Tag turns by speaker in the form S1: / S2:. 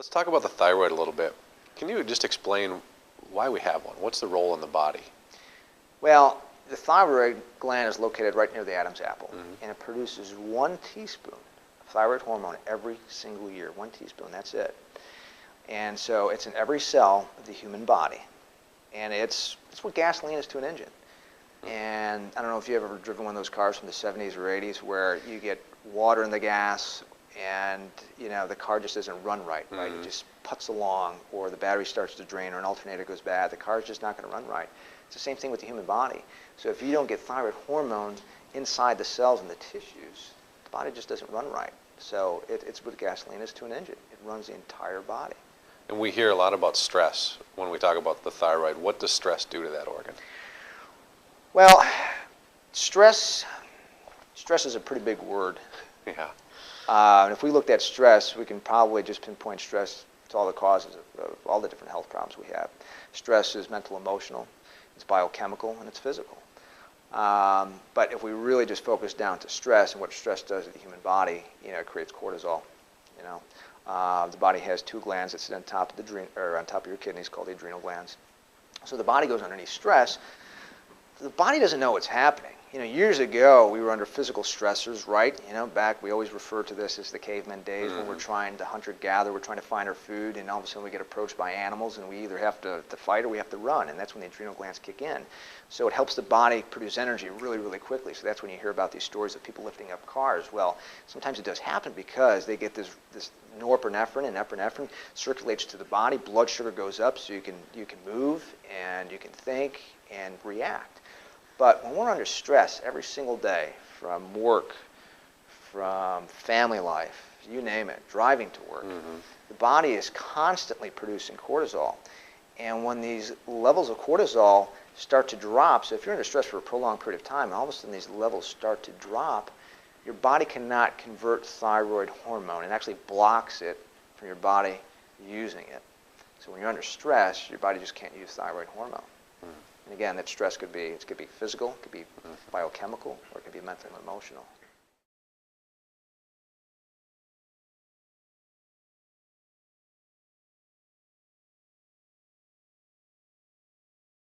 S1: Let's talk about the thyroid a little bit. Can you just explain why we have one? What's the role in the body?
S2: Well, the thyroid gland is located right near the Adam's apple, and it produces 1 teaspoon of thyroid hormone every single year. 1 teaspoon, that's it. And so it's in every cell of the human body, and it's what gasoline is to an engine. And I don't know if you've ever driven one of those cars from the 70s or 80s where you get water in the gas and the car just doesn't run right. It just puts along, or the battery starts to drain, or an alternator goes bad. The car's just not going to run right. It's the same thing with the human body. So if you don't get thyroid hormone inside the cells and the tissues, the body just doesn't run right. So it's what gasoline is to an engine. It runs the entire body.
S1: And we hear a lot about stress when we talk about the thyroid. What does stress do to that organ?
S2: Well, stress is a pretty big word.
S1: Yeah.
S2: And if we looked at stress, we can probably just pinpoint stress to all the causes of all the different health problems we have. Stress is mental, emotional, it's biochemical, and it's physical. But if we really just focus down to stress and what stress does to the human body, it creates cortisol. The body has 2 glands that sit on top of on top of your kidneys called the adrenal glands. So the body goes underneath stress. The body doesn't know what's happening. Years ago, we were under physical stressors, right? Back, we always refer to this as the caveman days when we're trying to hunt or gather, we're trying to find our food, and all of a sudden we get approached by animals, and we either have to fight or we have to run, and that's when the adrenal glands kick in. So it helps the body produce energy really, really quickly. So that's when you hear about these stories of people lifting up cars. Well, sometimes it does happen because they get this norepinephrine, and epinephrine circulates to the body, blood sugar goes up, so you can move, and you can think and react. But when we're under stress every single day, from work, from family life, you name it, driving to work, the body is constantly producing cortisol. And when these levels of cortisol start to drop, so if you're under stress for a prolonged period of time, and all of a sudden these levels start to drop, your body cannot convert thyroid hormone. It actually blocks it from your body using it. So when you're under stress, your body just can't use thyroid hormone. And again, that stress could be physical, it could be biochemical, or it could be mental and emotional.